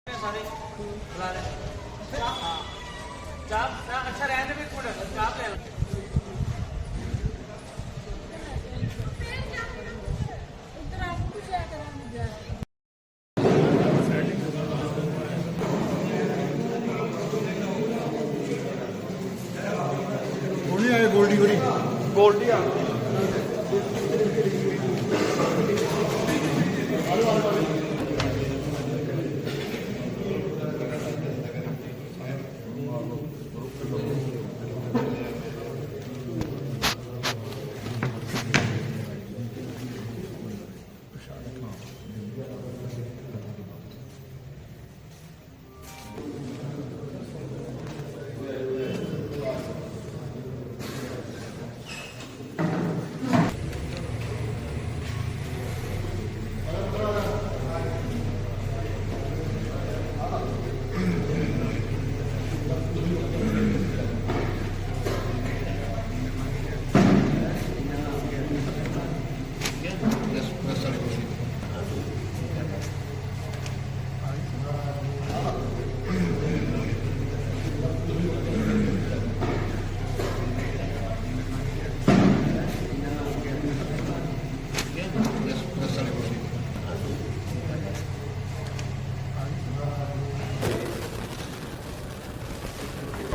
सारे बुला रहे हाँ चाप अच्छा रहने भी थोड़ा चाप ले गोल्डी गोल्डी आ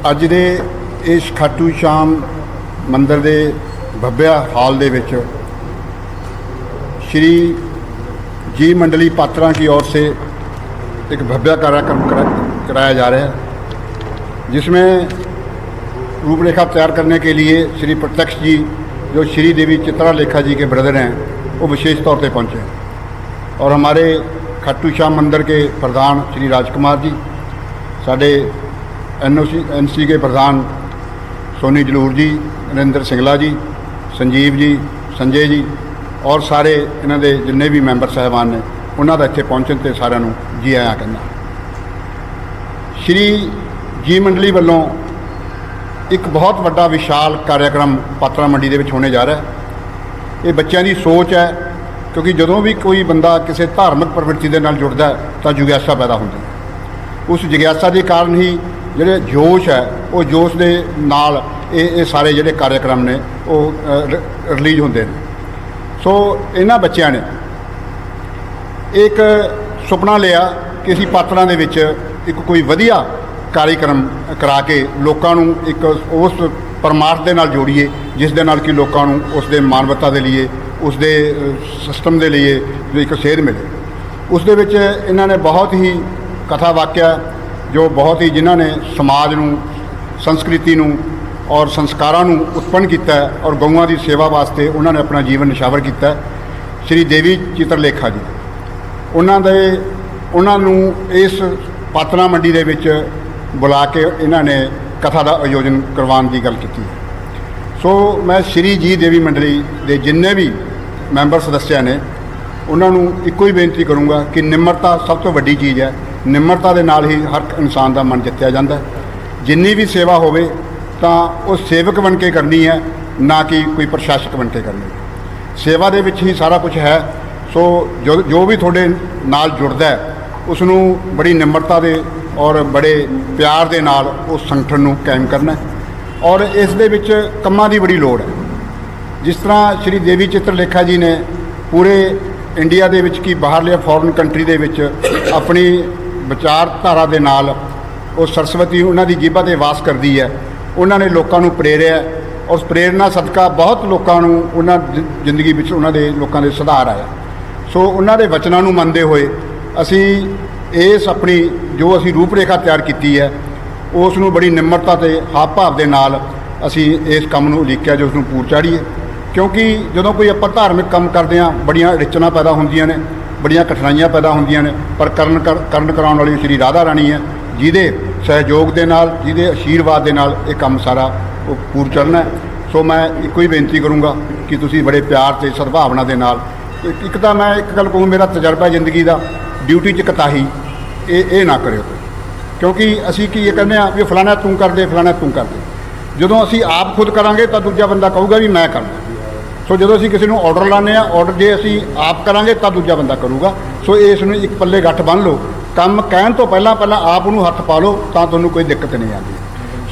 ਅੱਜ ਦੇ ਇਸ ਖਾਟੂ ਸ਼ਾਮ ਮੰਦਿਰ ਦੇ ਭੱਬਿਆ ਹਾਲ ਦੇ ਵਿੱਚ श्री जी मंडली पात्रा की ओर से एक भव्य कार्यक्रम कराया जा रहा है, जिसमें रूपरेखा तैयार करने के लिए श्री प्रत्यक्ष जी जो श्री देवी चित्रलेखा जी के ब्रदर हैं वो विशेष तौर पे पहुँचे और हमारे खाटू श्याम मंदिर के प्रधान श्री राजकुमार जी, साढ़े NC के प्रधान सोनी जलूर जी, नरेंद्र सिंगला जी, संजीव जी, संजय जी और सारे इन्हों के जिन्ने भी मैंबर साहबान ने उन्होंने इत्थे पहुँचण ते सारिਆਂ ਨੂੰ जी आया कहना। श्री जी मंडली वालों एक बहुत बड़ा विशाल कार्यक्रम पात्रा मंडी ਦੇ ਵਿੱਚ होने जा रहा है। ये बच्चों की सोच है, क्योंकि जदों भी कोई बंदा किसी धार्मिक प्रवृत्ति के नाल जुड़ता है तो जिज्ञासा पैदा होती है। उस जिज्ञासा के कारण ही ਜਿਹੜੇ जोश है वो जोश के नाल ये सारे ਜਿਹੜੇ कार्यक्रम ने वो रिलीज होंगे हैं। सो इन्हां बच्चों ने एक सुपना लिया कि असीं पात्रां दे विच एक कोई वधिया कार्यक्रम करा के लोकां नूं एक उस परमार्थ दे नाल जोड़ीए जिस दे नाल कि लोकां नूं उस दे मानवता दे लिए उस दे सिस्टम दे लिए एक सेध मिले। उस दे विच इन्हां ने बहुत ही कथा वाक्या जो बहुत ही जिन्हां ने समाज नूं संस्कृति नूं और संस्कारां नूं उत्पन्न किया और गऊआं की सेवा वास्ते उन्होंने अपना जीवन निछावर किया। श्री देवी चित्रलेखा जी उन्होंने इस पात्रा मंडी दे विच बुला के इन्होंने कथा का आयोजन करवाने की गल की। सो मैं श्री जी देवी मंडली के जिन्ने भी मैंबर सदस्य ने उन्होंने एको ही बेनती करूँगा कि निम्रता सब तो वड्डी चीज़ है। निम्रता के नाल ही हर इंसान का मन जितया जाता है। जिन्नी भी सेवा होवे तो वो सेवक बन के करनी है, ना कि कोई प्रशासक बन के करनी। सेवा दे विच ही सारा कुछ है। सो जो भी थोड़े नाल जुड़दा है उसनूं बड़ी निम्रता दे और बड़े प्यार दे नाल उस संगठन नूं कायम करना है। और इस दे विच कम्मां दी बड़ी लोड़ है। जिस तरह श्री देवी चित्रलेखा जी ने पूरे इंडिया दे विच की बाहरले फॉरन कंट्री दे विच अपनी विचारधारा दे नाल वो सरस्वती उन्हां दी जीभा ते वास करदी है। उन्होंने लोगों को प्रेरिया और उस प्रेरणा सदका बहुत लोगों उन्होंने जिंदगी में उन्होंने लोगों के सुधार आया। सो उन्होंने वचनों को मनते हुए असी इस अपनी जो असी रूपरेखा तैयार की है उसनों बड़ी निम्रता से हाव भाव के नाल असी इस काम को उलीकिया जो उसनों पूर चाढ़ीए। क्योंकि जो कोई आप धार्मिक काम करते हैं बड़िया अड़चना पैदा होंदियां ने, बड़िया कठिनाइयां पैदा होंदियां ने, पर करन कराउण वाली श्री राधा रानी है जिहदे सहयोग के नाल जिहदे आशीर्वाद के नाल ये काम सारा वो पूर चढ़ना है। सो मैं एको ही बेनती करूँगा कि तुसी बड़े प्यार से सद्भावना के नाल एक तो मैं एक गल कहूँ मेरा तजर्बा जिंदगी का ड्यूटी च कताही ये ना करो। क्योंकि असी की ये कहने भी फलाना तू कर दे फलाना तू कर दे। जो असी आप खुद करांगे तो दूजा बंदा कहूगा भी मैं करना। सो जो असी किसी को ऑर्डर लाने ऑर्डर जे असी आप करांगे तो दूजा बंदा करूगा। सो इसमें एक पल्ले गठ बन लो, ਕੰਮ ਕਹਿਣ ਤੋਂ ਪਹਿਲਾਂ ਆਪ ਉਹਨੂੰ ਹੱਥ ਪਾ ਲਓ ਤਾਂ ਤੁਹਾਨੂੰ ਕੋਈ ਦਿੱਕਤ ਨਹੀਂ ਆਉਂਦੀ।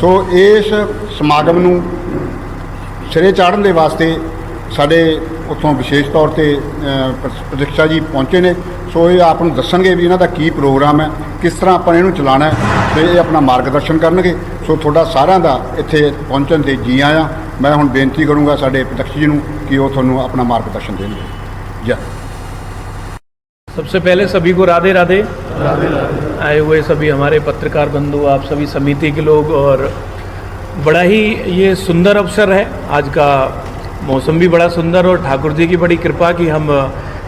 ਸੋ ਇਸ ਸਮਾਗਮ ਨੂੰ ਸਿਰੇ ਚਾੜ੍ਹਨ ਦੇ ਵਾਸਤੇ ਸਾਡੇ ਉੱਥੋਂ ਵਿਸ਼ੇਸ਼ ਤੌਰ ਤੇ ਪ੍ਰਤੀਕਸ਼ਾ ਜੀ ਪਹੁੰਚੇ ਨੇ। ਸੋ ਇਹ ਆਪ ਨੂੰ ਦੱਸਣਗੇ ਵੀ ਇਹਨਾਂ ਦਾ ਕੀ ਪ੍ਰੋਗਰਾਮ ਹੈ, ਕਿਸ ਤਰ੍ਹਾਂ ਆਪਾਂ ਇਹਨੂੰ ਚਲਾਉਣਾ ਹੈ, ਤੇ ਇਹ ਆਪਣਾ ਮਾਰਗਦਰਸ਼ਨ ਕਰਨਗੇ। ਸੋ ਤੁਹਾਡਾ ਸਾਰਿਆਂ ਦਾ ਇੱਥੇ ਪਹੁੰਚਣ ਤੇ ਜੀ ਆਇਆਂ। ਮੈਂ ਹੁਣ ਬੇਨਤੀ ਕਰੂੰਗਾ ਸਾਡੇ ਪ੍ਰਤੀਕਸ਼ਾ ਜੀ ਨੂੰ कि वो थोड़ा अपना मार्गदर्शन देंगे। जय। सबसे पहले सभी को राधे राधे। आए हुए सभी हमारे पत्रकार बंधु, आप सभी समिति के लोग, और बड़ा ही ये सुंदर अवसर है। आज का मौसम भी बड़ा सुंदर और ठाकुर जी की बड़ी कृपा कि हम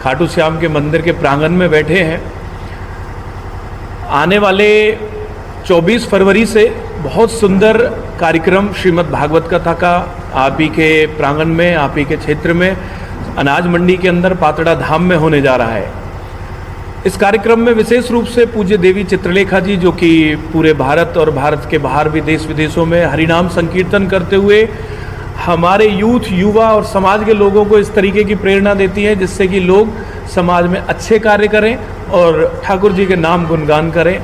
खाटू श्याम के मंदिर के प्रांगण में बैठे हैं। आने वाले 24 फरवरी से बहुत सुंदर कार्यक्रम श्रीमद् भागवत कथा का आप ही के प्रांगण में, आप ही के क्षेत्र में, अनाज मंडी के अंदर पातड़ा धाम में होने जा रहा है। इस कार्यक्रम में विशेष रूप से पूज्य देवी चित्रलेखा जी, जो कि पूरे भारत और भारत के बाहर भी देश विदेशों में हरिनाम संकीर्तन करते हुए हमारे यूथ, युवा और समाज के लोगों को इस तरीके की प्रेरणा देती है जिससे कि लोग समाज में अच्छे कार्य करें और ठाकुर जी के नाम गुणगान करें।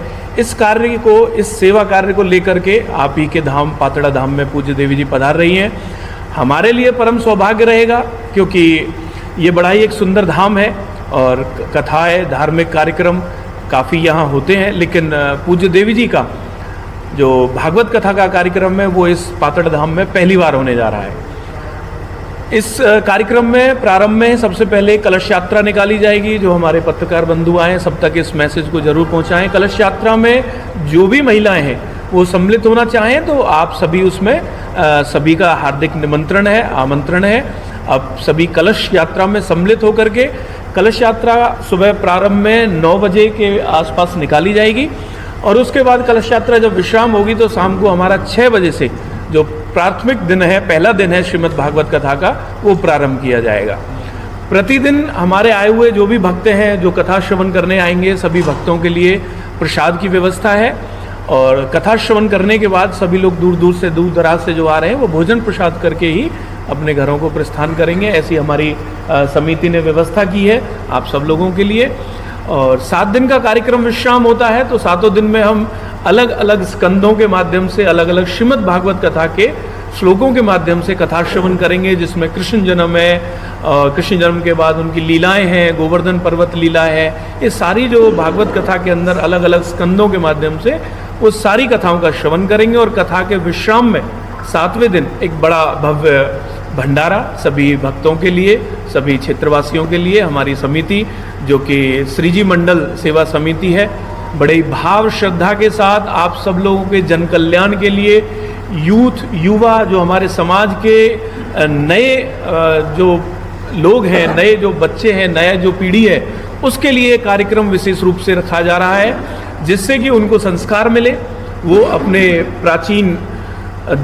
इस कार्य को, इस सेवा कार्य को लेकर के आप ही के धाम पातड़ा धाम में पूज्य देवी जी पधार रही हैं। हमारे लिए परम सौभाग्य रहेगा क्योंकि ये बड़ा ही एक सुंदर धाम है और कथाएं, धार्मिक कार्यक्रम काफ़ी यहाँ होते हैं, लेकिन पूज्य देवी जी का जो भागवत कथा का कार्यक्रम है वो इस पातड़ धाम में पहली बार होने जा रहा है। इस कार्यक्रम में प्रारंभ में सबसे पहले कलश यात्रा निकाली जाएगी। जो हमारे पत्रकार बंधु आए सब तक इस मैसेज को जरूर पहुंचाएं। कलश यात्रा में जो भी महिलाएं हैं वो सम्मिलित होना चाहें तो आप सभी उसमें सभी का हार्दिक निमंत्रण है, आमंत्रण है। अब सभी कलश यात्रा में सम्मिलित होकर के कलश यात्रा सुबह प्रारंभ में 9 बजे के आसपास निकाली जाएगी और उसके बाद कलश यात्रा जब विश्राम होगी तो शाम को हमारा 6 बजे से जो प्राथमिक दिन है, पहला दिन है श्रीमद् भागवत कथा का, वो प्रारंभ किया जाएगा। प्रतिदिन हमारे आए हुए जो भी भक्त हैं जो कथा श्रवण करने आएंगे, सभी भक्तों के लिए प्रसाद की व्यवस्था है और कथा श्रवण करने के बाद सभी लोग दूर दूर से, दूर दराज से जो आ रहे हैं वो भोजन प्रसाद करके ही अपने घरों को प्रस्थान करेंगे। ऐसी हमारी समिति ने व्यवस्था की है आप सब लोगों के लिए। और 7 दिन का कार्यक्रम विश्राम होता है तो 7 दिन में हम अलग अलग स्कंदों के माध्यम से, अलग अलग श्रीमद् भागवत कथा के श्लोकों के माध्यम से कथा श्रवण करेंगे, जिसमें कृष्ण जन्म है, कृष्ण जन्म के बाद उनकी लीलाएं हैं, गोवर्धन पर्वत लीला है। ये सारी जो भागवत कथा के अंदर अलग अलग स्कंदों के माध्यम से वो सारी कथाओं का श्रवण करेंगे। और कथा के विश्राम में 7वें दिन एक बड़ा भव्य भंडारा सभी भक्तों के लिए, सभी क्षेत्रवासियों के लिए हमारी समिति जो कि श्री जी मंडल सेवा समिति है, बड़े भाव श्रद्धा के साथ आप सब लोगों के जन कल्याण के लिए, यूथ, युवा, जो हमारे समाज के नए जो लोग हैं, नए जो बच्चे हैं, नया जो पीढ़ी है, उसके लिए कार्यक्रम विशेष रूप से रखा जा रहा है जिससे कि उनको संस्कार मिले, वो अपने प्राचीन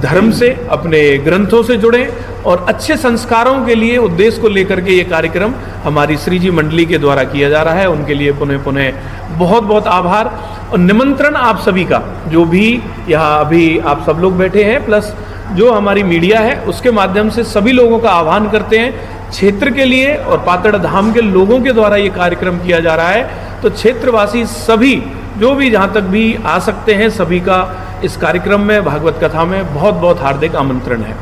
धर्म से, अपने ग्रंथों से जुड़ें और अच्छे संस्कारों के लिए उद्देश्य को लेकर के ये कार्यक्रम हमारी श्री जी मंडली के द्वारा किया जा रहा है। उनके लिए पुनः पुनः बहुत बहुत आभार और निमंत्रण आप सभी का, जो भी यहाँ अभी आप सब लोग बैठे हैं प्लस जो हमारी मीडिया है उसके माध्यम से सभी लोगों का आह्वान करते हैं क्षेत्र के लिए और पातड़ धाम के लोगों के द्वारा ये कार्यक्रम किया जा रहा है। तो क्षेत्रवासी सभी जो भी जहाँ तक भी आ सकते हैं सभी का इस कार्यक्रम में, भागवत कथा में बहुत बहुत हार्दिक आमंत्रण है।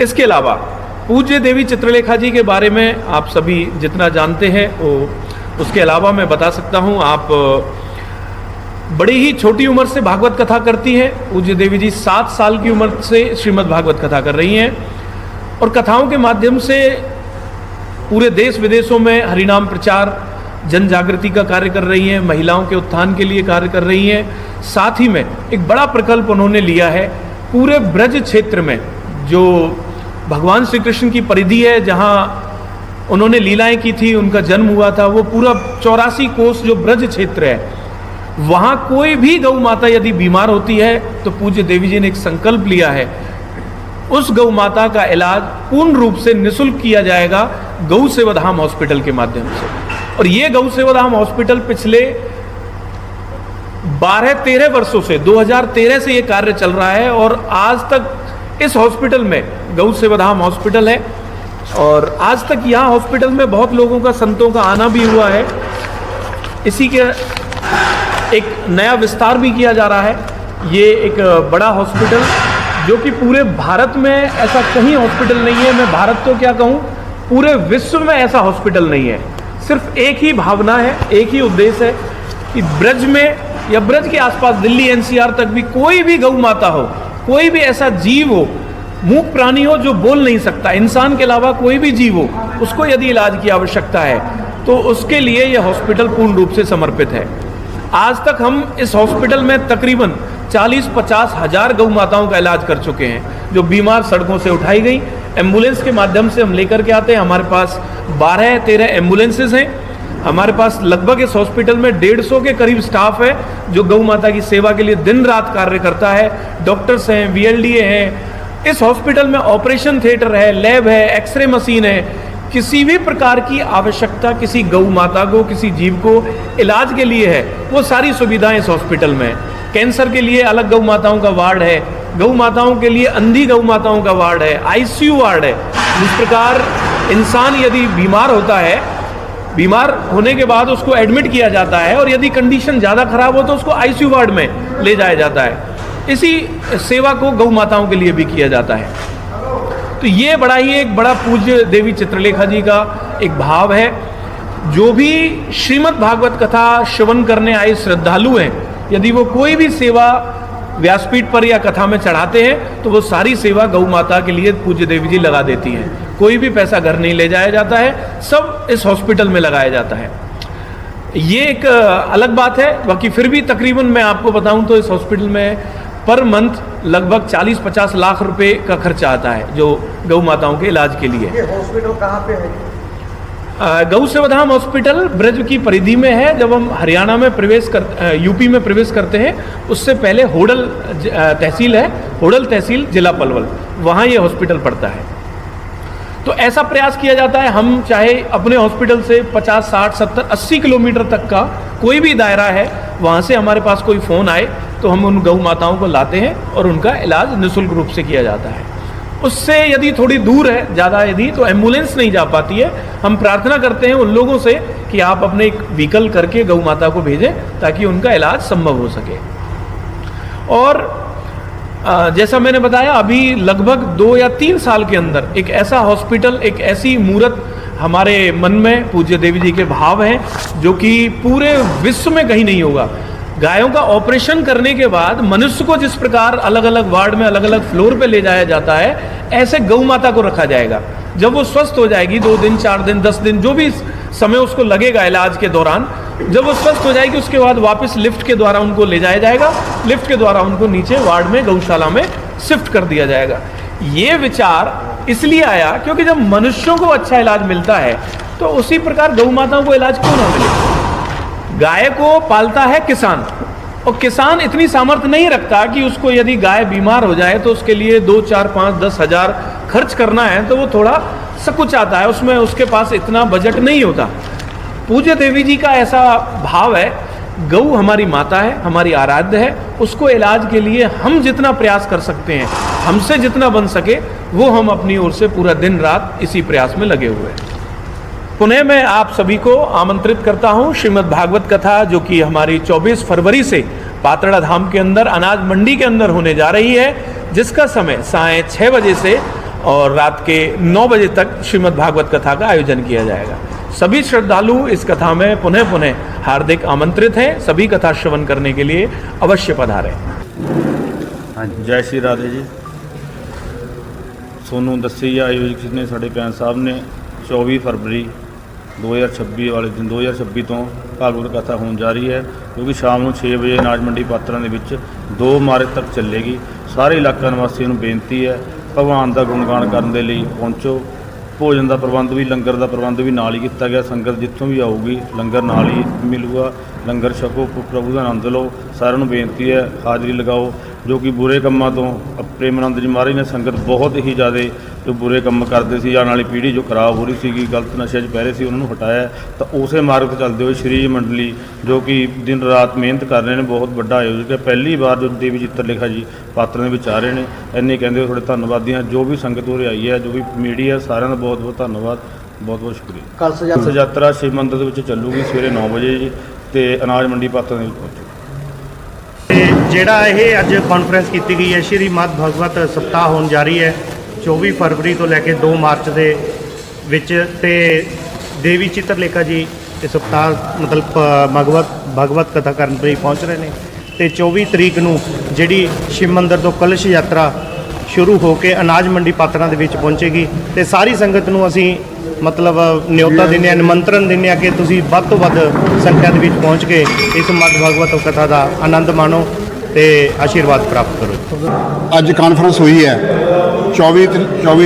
इसके अलावा पूज्य देवी चित्रलेखा जी के बारे में आप सभी जितना जानते हैं वो उसके अलावा मैं बता सकता हूँ। आप बड़ी ही छोटी उम्र से भागवत कथा करती हैं। पूज्य देवी जी 7 साल की उम्र से श्रीमद् भागवत कथा कर रही हैं और कथाओं के माध्यम से पूरे देश विदेशों में हरिनाम प्रचार, जन जागृति का कार्य कर रही हैं, महिलाओं के उत्थान के लिए कार्य कर रही हैं। साथ ही में एक बड़ा प्रकल्प उन्होंने लिया है पूरे ब्रज क्षेत्र में, जो भगवान श्री कृष्ण की परिधि है, जहाँ उन्होंने लीलाएं की थी, उनका जन्म हुआ था, वो पूरा 84 कोस जो ब्रज क्षेत्र है, वहाँ कोई भी गौ माता यदि बीमार होती है तो पूज्य देवी जी ने एक संकल्प लिया है, उस गौ माता का इलाज पूर्ण रूप से निःशुल्क किया जाएगा गौ सेवा धाम हॉस्पिटल के माध्यम से। और ये गौ सेवा धाम हॉस्पिटल पिछले 12-13 वर्षों से, 2013 से ये कार्य चल रहा है और आज तक इस हॉस्पिटल में, गौ सेवा धाम हॉस्पिटल है और आज तक यहाँ हॉस्पिटल में बहुत लोगों का, संतों का आना भी हुआ है। इसी के एक नया विस्तार भी किया जा रहा है। ये एक बड़ा हॉस्पिटल जो कि पूरे भारत में ऐसा कहीं हॉस्पिटल नहीं है, मैं भारत तो क्या कहूँ, पूरे विश्व में ऐसा हॉस्पिटल नहीं है। सिर्फ एक ही भावना है, एक ही उद्देश्य है कि ब्रज में या ब्रज के आसपास दिल्ली एनसीआर तक भी कोई भी गौ माता हो, कोई भी ऐसा जीव हो, मूक प्राणी हो जो बोल नहीं सकता, इंसान के अलावा कोई भी जीव हो, उसको यदि इलाज की आवश्यकता है तो उसके लिए यह हॉस्पिटल पूर्ण रूप से समर्पित है। आज तक हम इस हॉस्पिटल में तकरीबन 40-50 हज़ार गौ माताओं का इलाज कर चुके हैं, जो बीमार सड़कों से उठाई गई, एम्बुलेंस के माध्यम से हम लेकर के आते हैं। हमारे पास 12-13 एम्बुलेंसेज हैं। हमारे पास लगभग इस हॉस्पिटल में 150 के करीब स्टाफ है जो गौ माता की सेवा के लिए दिन रात कार्य करता है। डॉक्टर्स हैं, VLDA हैं। इस हॉस्पिटल में ऑपरेशन थिएटर है, लैब है, एक्सरे मशीन है। किसी भी प्रकार की आवश्यकता किसी गौ माता को, किसी जीव को इलाज के लिए है, वो सारी सुविधाएं इस हॉस्पिटल में है। कैंसर के लिए अलग गौ माताओं का वार्ड है, गौ माताओं के लिए अंधी गौ माताओं का वार्ड है, ICU वार्ड है। जिस प्रकार इंसान यदि बीमार होता है, बीमार होने के बाद उसको एडमिट किया जाता है और यदि कंडीशन ज़्यादा खराब हो तो उसको ICU वार्ड में ले जाया जाता है, इसी सेवा को गौ माताओं के लिए भी किया जाता है। तो ये बड़ा ही एक बड़ा पूज्य देवी चित्रलेखा जी का एक भाव है। जो भी श्रीमद् भागवत कथा श्रवण करने आए श्रद्धालु हैं, यदि वो कोई भी सेवा व्यासपीठ पर या कथा में चढ़ाते हैं तो वो सारी सेवा गौ माता के लिए पूज्य देवी जी लगा देती हैं। कोई भी पैसा घर नहीं ले जाया जाता है, सब इस हॉस्पिटल में लगाया जाता है। ये एक अलग बात है। बाकी फिर भी तकरीबन मैं आपको बताऊं तो इस हॉस्पिटल में पर मंथ लगभग 40-50 लाख रुपए का खर्चा आता है जो गौ माताओं के इलाज के लिए। ये हॉस्पिटल कहाँ पे है? गौ सेवाधाम हॉस्पिटल ब्रज की परिधि में है। जब हम हरियाणा में यूपी में प्रवेश करते हैं, उससे पहले होडल तहसील है, होडल तहसील जिला पलवल, वहाँ ये हॉस्पिटल पड़ता है। तो ऐसा प्रयास किया जाता है, हम चाहे अपने हॉस्पिटल से 50, 60, 70, 80 किलोमीटर तक का कोई भी दायरा है, वहाँ से हमारे पास कोई फ़ोन आए तो हम उन गौ माताओं को लाते हैं और उनका इलाज निःशुल्क रूप से किया जाता है। उससे यदि थोड़ी दूर है, ज़्यादा यदि, तो एम्बुलेंस नहीं जा पाती है। हम प्रार्थना करते हैं उन लोगों से कि आप अपने एक व्हीकल करके गौ माता को भेजें ताकि उनका इलाज संभव हो सके। और जैसा मैंने बताया, अभी लगभग 2 या 3 साल के अंदर एक ऐसा हॉस्पिटल, एक ऐसी मूर्त हमारे मन में पूज्य देवी जी के भाव हैं जो कि पूरे विश्व में कहीं नहीं होगा। गायों का ऑपरेशन करने के बाद मनुष्य को जिस प्रकार अलग अलग वार्ड में, अलग अलग फ्लोर पे ले जाया जाता है, ऐसे गौ माता को रखा जाएगा। जब वो स्वस्थ हो जाएगी, 2 दिन, 4 दिन, 10 दिन, जो भी समय उसको लगेगा इलाज के दौरान, जब वो स्वस्थ हो जाएगी उसके बाद वापस लिफ्ट के द्वारा उनको ले जाया जाएगा। लिफ्ट के द्वारा उनको नीचे वार्ड में, गौशाला में शिफ्ट कर दिया जाएगा। ये विचार इसलिए आया क्योंकि जब मनुष्यों को अच्छा इलाज मिलता है तो उसी प्रकार गौ माताओं को इलाज क्यों ना मिले। गाय को पालता है किसान, और किसान इतनी सामर्थ्य नहीं रखता कि उसको यदि गाय बीमार हो जाए तो उसके लिए 2, 4, 5, 10 हज़ार खर्च करना है, तो वो थोड़ा सकुचाता है, उसमें उसके पास इतना बजट नहीं होता। पूज्य देवी जी का ऐसा भाव है, गौ हमारी माता है, हमारी आराध्य है, उसको इलाज के लिए हम जितना प्रयास कर सकते हैं, हमसे जितना बन सके, वो हम अपनी ओर से पूरा दिन रात इसी प्रयास में लगे हुए हैं। पुनः मैं आप सभी को आमंत्रित करता हूँ श्रीमद् भागवत कथा, जो कि हमारी 24 फरवरी से पातड़ा धाम के अंदर अनाज मंडी के अंदर होने जा रही है, जिसका समय साय 6 बजे से और रात के 9 बजे तक श्रीमद् भागवत कथा का आयोजन किया जाएगा। सभी श्रद्धालु इस कथा में पुनः पुनः हार्दिक आमंत्रित हैं। सभी कथा श्रवण करने के लिए अवश्य पधारें। हाँ, जय श्री राधे जी। सोनू दस्सी आयोजक ने साढ़े पैन साहब ने 24 फरवरी 2026 वाले दिन 2026 तो भागवत कथा होने जा रही है, जो कि शाम को 6 बजे अनाज मंडी पात्रा ਦੇ ਵਿੱਚ 2 ਮਾਰਚ तक ਚੱਲੇਗੀ। ਸਾਰੇ ਇਲਾਕਾ ਨਿਵਾਸੀਆਂ ਨੂੰ ਬੇਨਤੀ ਹੈ, ਭਗਵਾਨ ਦਾ ਗੁਣਗਾਨ ਕਰਨ ਦੇ ਲਈ ਪਹੁੰਚੋ। ਭੋਜਨ ਦਾ ਪ੍ਰਬੰਧ ਵੀ, ਲੰਗਰ ਦਾ ਪ੍ਰਬੰਧ ਵੀ ਨਾਲ ਹੀ ਕੀਤਾ ਗਿਆ। ਸੰਗਤ ਜਿੱਥੋਂ ਵੀ ਆਊਗੀ ਲੰਗਰ ਨਾਲ ਹੀ ਮਿਲੂਗਾ, ਲੰਗਰ ਛਕੋ, ਪ੍ਰਭੂ ਦਾ ਆਨੰਦ ਲਓ। ਸਾਰਿਆਂ ਨੂੰ ਬੇਨਤੀ ਹੈ ਹਾਜ਼ਰੀ ਲਗਾਓ, ਜੋ ਕਿ ਬੁਰੇ ਕੰਮਾਂ ਤੋਂ ਪ੍ਰੇਮਾਨੰਦ ਜੀ ਮਹਾਰਾਜ ਨੇ ਸੰਗਤ ਬਹੁਤ ਹੀ ਜ਼ਿਆਦਾ ਜੋ ਬੁਰੇ ਕੰਮ ਕਰਦੇ ਸੀ, ਆਉਣ ਵਾਲੀ ਪੀੜ੍ਹੀ ਜੋ ਖਰਾਬ ਹੋ ਰਹੀ ਸੀਗੀ, ਗਲਤ ਨਸ਼ੇ 'ਚ ਪੈ ਰਹੇ ਸੀ, ਉਹਨਾਂ ਨੂੰ ਹਟਾਇਆ। ਤਾਂ ਉਸੇ ਮਾਰਗ 'ਤੇ ਚੱਲਦੇ ਹੋਏ ਸ਼੍ਰੀ ਮੰਡਲੀ ਜੋ ਕਿ ਦਿਨ ਰਾਤ ਮਿਹਨਤ ਕਰ ਰਹੇ ਨੇ, ਬਹੁਤ ਵੱਡਾ ਆਯੋਜਕ ਹੈ। ਪਹਿਲੀ ਵਾਰ ਜੋ ਦੇਵੀ ਚਿੱਤਰਲੇਖਾ ਜੀ ਪਾਤਰਾਂ ਦੇ ਵਿੱਚ ਆ ਰਹੇ ਨੇ, ਇੰਨੇ ਕਹਿੰਦੇ ਹੋਏ ਤੁਹਾਡੇ ਧੰਨਵਾਦੀ ਹਾਂ। ਜੋ ਵੀ ਸੰਗਤ ਉਰੇ ਆਈ ਹੈ, ਜੋ ਵੀ ਮੀਡੀਆ, ਸਾਰਿਆਂ ਦਾ ਬਹੁਤ ਬਹੁਤ ਧੰਨਵਾਦ, ਬਹੁਤ ਬਹੁਤ ਸ਼ੁਕਰੀਆ। ਕਲਸ਼ ਯਾਤਰਾ ਸ਼ਿਵ ਮੰਦਰ ਦੇ ਵਿੱਚ ਚੱਲੂਗੀ ਸਵੇਰੇ 9 ਵਜੇ ਜੀ, ਅਤੇ ਅਨਾਜ ਮੰਡੀ ਪਾਤਰਾਂ ਦੇ ਵਿੱਚ ਪਹੁੰਚੂ। ਜਿਹੜਾ ਇਹ ਅੱਜ ਕਾਨਫਰੰਸ ਕੀਤੀ ਗਈ ਹੈ ਸ਼੍ਰੀ ਮਦ ਭਗਵਤ ਸਪਤਾਹ ਹੋਣ ਜਾ ਰਹੀ ਹੈ 24 ਫਰਵਰੀ ਤੋਂ ਲੈ ਕੇ 2 ਮਾਰਚ ਦੇ ਵਿੱਚ, ਤੇ ਦੇਵੀ ਚਿੱਤਰਲੇਖਾ ਜੀ ਇਹ ਸਪਤਾਹ ਮਤਲਬ ਭਗਵਤ ਕਥਾ ਕਰਨ ਲਈ ਪਹੁੰਚ ਰਹੇ ਨੇ, ਤੇ 24 ਤਰੀਕ ਨੂੰ ਜਿਹੜੀ ਸ਼ਿਵ ਮੰਦਿਰ ਤੋਂ ਕਲਸ਼ ਯਾਤਰਾ ਸ਼ੁਰੂ ਹੋ ਕੇ ਅਨਾਜ ਮੰਡੀ ਪਾਤੜਾਂ ਦੇ ਵਿੱਚ ਪਹੁੰਚੇਗੀ, ਤੇ ਸਾਰੀ ਸੰਗਤ ਨੂੰ ਅਸੀਂ ਮਤਲਬ ਨਿਯੋਤਾ ਦਿੰਦੇ ਹਾਂ, ਨਿਮੰਤਰਣ ਦਿੰਦੇ ਹਾਂ ਕਿ ਤੁਸੀਂ ਵੱਧ ਤੋਂ ਵੱਧ ਸੰਖਿਆ ਦੇ ਵਿੱਚ ਪਹੁੰਚ ਕੇ ਇਸ ਮਦ ਭਗਵਤ ਕਥਾ ਦਾ ਆਨੰਦ ਮਾਣੋ ਤੇ ਆਸ਼ੀਰਵਾਦ ਪ੍ਰਾਪਤ ਕਰੋ। ਅੱਜ ਕਾਨਫਰੰਸ ਹੋਈ ਹੈ 24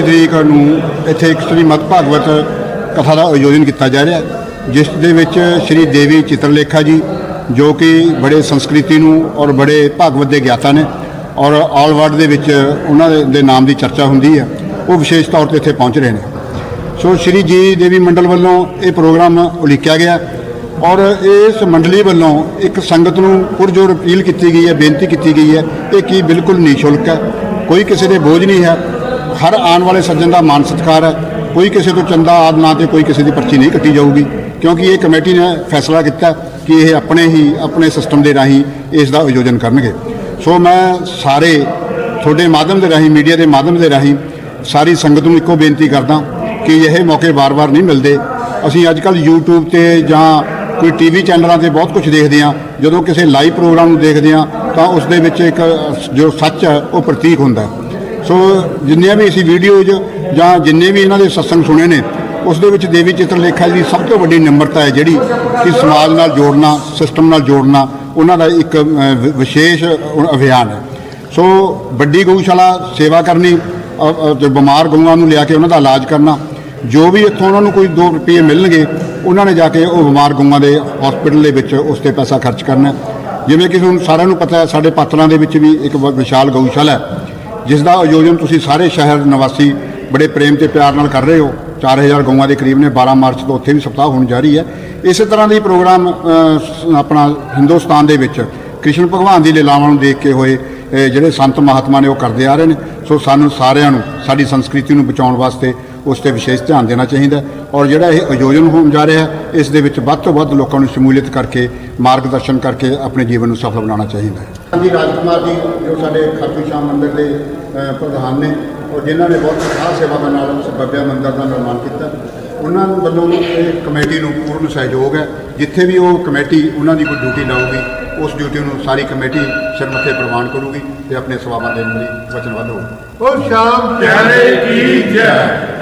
ਤਰੀਕ ਨੂੰ ਇੱਥੇ ਇੱਕ ਸ਼੍ਰੀ ਮਦ ਭਾਗਵਤ ਕਥਾ ਦਾ ਆਯੋਜਨ ਕੀਤਾ ਜਾ ਰਿਹਾ ਹੈ, ਜਿਸ ਦੇ ਵਿੱਚ ਸ਼੍ਰੀ ਦੇਵੀ ਚਿੱਤਰਲੇਖਾ ਜੀ ਜੋ ਕਿ ਬੜੇ ਸੰਸਕ੍ਰਿਤੀ ਨੂੰ ਔਰ ਬੜੇ ਭਾਗਵਤ ਦੇ ਗਿਆਤਾ ਨੇ ਔਰ ਆਲ ਵਰਲਡ ਦੇ ਵਿੱਚ ਉਹਨਾਂ ਦੇ ਨਾਮ ਦੀ ਚਰਚਾ ਹੁੰਦੀ ਹੈ, ਉਹ ਵਿਸ਼ੇਸ਼ ਤੌਰ ਤੇ ਇੱਥੇ ਪਹੁੰਚ ਰਹੇ ਨੇ। ਸੋ ਸ਼੍ਰੀ ਜੀ ਦੇਵੀ ਮੰਡਲ ਵੱਲੋਂ ਇਹ ਪ੍ਰੋਗਰਾਮ ਉਲੀਕਿਆ ਗਿਆ ਔਰ ਇਸ ਮੰਡਲੀ ਵੱਲੋਂ ਇੱਕ ਸੰਗਤ ਨੂੰ ਪੁਰਜੋਰ ਅਪੀਲ ਕੀਤੀ ਗਈ ਹੈ, ਬੇਨਤੀ ਕੀਤੀ ਗਈ ਹੈ ਇਹ ਕਿ ਬਿਲਕੁਲ ਨਿਸ਼ੁਲਕ ਹੈ, ਕੋਈ ਕਿਸੇ ਦੇ ਬੋਝ ਨਹੀਂ ਹੈ, ਹਰ ਆਉਣ ਵਾਲੇ ਸੱਜਣ ਦਾ ਮਾਨ ਸਤਿਕਾਰ ਹੈ, ਕੋਈ ਕਿਸੇ ਤੋਂ ਚੰਦਾ ਆਦਿ ਨਾ ਤੇ ਕੋਈ ਕਿਸੇ ਦੀ ਪਰਚੀ ਨਹੀਂ ਕੱਟੀ ਜਾਊਗੀ, ਕਿਉਂਕਿ ਇਹ ਕਮੇਟੀ ਨੇ ਫੈਸਲਾ ਕੀਤਾ ਕਿ ਇਹ ਆਪਣੇ ਸਿਸਟਮ ਦੇ ਰਾਹੀਂ ਇਸ ਦਾ ਆਯੋਜਨ ਕਰਨਗੇ। ਸੋ ਮੈਂ ਸਾਰੇ ਤੁਹਾਡੇ ਮਾਧਿਅਮ ਦੇ ਰਾਹੀਂ, ਮੀਡੀਆ ਦੇ ਮਾਧਿਅਮ ਦੇ ਰਾਹੀਂ ਸਾਰੀ ਸੰਗਤ ਨੂੰ ਇੱਕੋ ਬੇਨਤੀ ਕਰਦਾ ਕਿ ਇਹ ਮੌਕੇ ਵਾਰ-ਵਾਰ ਨਹੀਂ ਮਿਲਦੇ। ਅਸੀਂ ਅੱਜ ਕੱਲ੍ਹ YouTube ਤੇ ਜਾਂ ਕੋਈ TV ਚੈਨਲਾਂ ਤੇ ਬਹੁਤ ਕੁਝ ਦੇਖਦੇ ਹਾਂ, ਜਦੋਂ ਕਿਸੇ ਲਾਈਵ ਪ੍ਰੋਗਰਾਮ ਨੂੰ ਦੇਖਦੇ ਹਾਂ ਤਾਂ ਉਸ ਦੇ ਵਿੱਚ ਇੱਕ ਜੋ ਸੱਚ ਹੈ ਉਹ ਪ੍ਰਤੀਕ ਹੁੰਦਾ ਹੈ। ਸੋ ਜਿੰਨੀਆਂ ਵੀ ਅਸੀਂ ਵੀਡੀਓਜ਼ ਜਾਂ ਜਿੰਨੇ ਵੀ ਇਹਨਾਂ ਦੇ ਸਤਸੰਗ ਸੁਣੇ ਨੇ ਉਸ ਦੇ ਵਿੱਚ ਦੇਵੀ ਚਿੱਤਰਲੇਖਾ ਦੀ ਸਭ ਤੋਂ ਵੱਡੀ ਨਿਮਰਤਾ ਹੈ ਜਿਹੜੀ ਕਿ ਸਮਾਜ ਨਾਲ ਜੋੜਨਾ, ਸਿਸਟਮ ਨਾਲ ਜੋੜਨਾ ਉਹਨਾਂ ਦਾ ਇੱਕ ਵਿਸ਼ੇਸ਼ ਅਭਿਆਨ ਹੈ। ਸੋ ਵੱਡੀ ਗਊਸ਼ਾਲਾ ਸੇਵਾ ਕਰਨੀ, ਜੋ ਬਿਮਾਰ ਗਊਆਂ ਨੂੰ ਲਿਆ ਕੇ ਉਹਨਾਂ ਦਾ ਇਲਾਜ ਕਰਨਾ, ਜੋ ਵੀ ਇੱਥੋਂ ਉਹਨਾਂ ਨੂੰ ਕੋਈ 2 ਰੁਪਏ ਮਿਲਣਗੇ ਉਹਨਾਂ ਨੇ ਜਾ ਕੇ ਉਹ ਬਿਮਾਰ ਗਊਆਂ ਦੇ ਹਸਪੀਟਲ ਦੇ ਵਿੱਚ ਉਸ 'ਤੇ ਪੈਸਾ ਖਰਚ ਕਰਨਾ। ਜਿਵੇਂ ਕਿ ਹੁਣ ਸਾਰਿਆਂ ਨੂੰ ਪਤਾ ਹੈ ਸਾਡੇ ਪਾਤੜਾਂ ਦੇ ਵਿੱਚ ਵੀ ਇੱਕ ਵਿਸ਼ਾਲ ਗਊਸ਼ਾਲਾ ਹੈ ਜਿਸ ਦਾ ਆਯੋਜਨ ਤੁਸੀਂ ਸਾਰੇ ਸ਼ਹਿਰ ਨਿਵਾਸੀ ਬੜੇ ਪ੍ਰੇਮ ਤੇ ਪਿਆਰ ਨਾਲ ਕਰ ਰਹੇ ਹੋ। 4000 ਗਊਆਂ ਦੇ ਕਰੀਬ ਨੇ। 12 ਮਾਰਚ ਤੋਂ ਉੱਥੇ ਵੀ ਸਪਤਾਹ ਹੋਣ ਜਾ ਰਹੀ ਹੈ। ਇਸੇ ਤਰ੍ਹਾਂ ਦੀ ਪ੍ਰੋਗਰਾਮ ਆਪਣਾ ਹਿੰਦੁਸਤਾਨ ਦੇ ਵਿੱਚ ਕ੍ਰਿਸ਼ਨ ਭਗਵਾਨ ਦੀ ਲੀਲਾਵਾਂ ਨੂੰ ਦੇਖ ਕੇ ਹੋਏ ਜਿਹੜੇ ਸੰਤ ਮਹਾਤਮਾ ਨੇ ਉਹ ਕਰਦੇ ਆ ਰਹੇ ਨੇ। ਸੋ ਸਾਨੂੰ ਸਾਰਿਆਂ ਨੂੰ ਸਾਡੀ ਸੰਸਕ੍ਰਿਤੀ ਨੂੰ ਬਚਾਉਣ ਵਾਸਤੇ ਉਸ 'ਤੇ ਵਿਸ਼ੇਸ਼ ਧਿਆਨ ਦੇਣਾ ਚਾਹੀਦਾ ਔਰ ਜਿਹੜਾ ਇਹ ਆਯੋਜਨ ਹੋਣ ਜਾ ਰਿਹਾ ਇਸ ਦੇ ਵਿੱਚ ਵੱਧ ਤੋਂ ਵੱਧ ਲੋਕਾਂ ਨੂੰ ਸ਼ਮੂਲੀਅਤ ਕਰਕੇ ਮਾਰਗਦਰਸ਼ਨ ਕਰਕੇ ਆਪਣੇ ਜੀਵਨ ਨੂੰ ਸਫਲ ਬਣਾਉਣਾ ਚਾਹੀਦਾ ਹੈ। ਹਾਂਜੀ, ਰਾਜਕੁਮਾਰ ਜੀ ਜੋ ਸਾਡੇ ਖਾਟੂ ਸ਼ਾਮ ਮੰਦਿਰ ਦੇ ਪ੍ਰਧਾਨ ਨੇ ਔਰ ਜਿਨ੍ਹਾਂ ਨੇ ਬਹੁਤ ਖਾਸ ਸੇਵਾ ਦੇ ਨਾਲ ਉਸ ਭਵਯ ਮੰਦਿਰ ਦਾ ਨਿਰਮਾਣ ਕੀਤਾ, ਉਹਨਾਂ ਵੱਲੋਂ ਇਹ ਕਮੇਟੀ ਨੂੰ ਪੂਰਨ ਸਹਿਯੋਗ ਹੈ। ਜਿੱਥੇ ਵੀ ਉਹ ਕਮੇਟੀ ਉਹਨਾਂ ਦੀ ਕੋਈ ਡਿਊਟੀ ਲਾਊਗੀ ਉਸ ਡਿਊਟੀ ਨੂੰ ਸਾਰੀ ਕਮੇਟੀ ਸਿਰ ਮੱਥੇ ਪ੍ਰਵਾਨ ਕਰੂਗੀ ਤੇ ਆਪਣੇ ਸੇਵਾਵਾਂ ਦੇਣ ਲਈ ਵਚਨਬੱਧ ਹੋਊਗੀ। ਉਹ ਸ਼ਾਮ ਪਿਆਰੇ ਕੀ ਜੈ।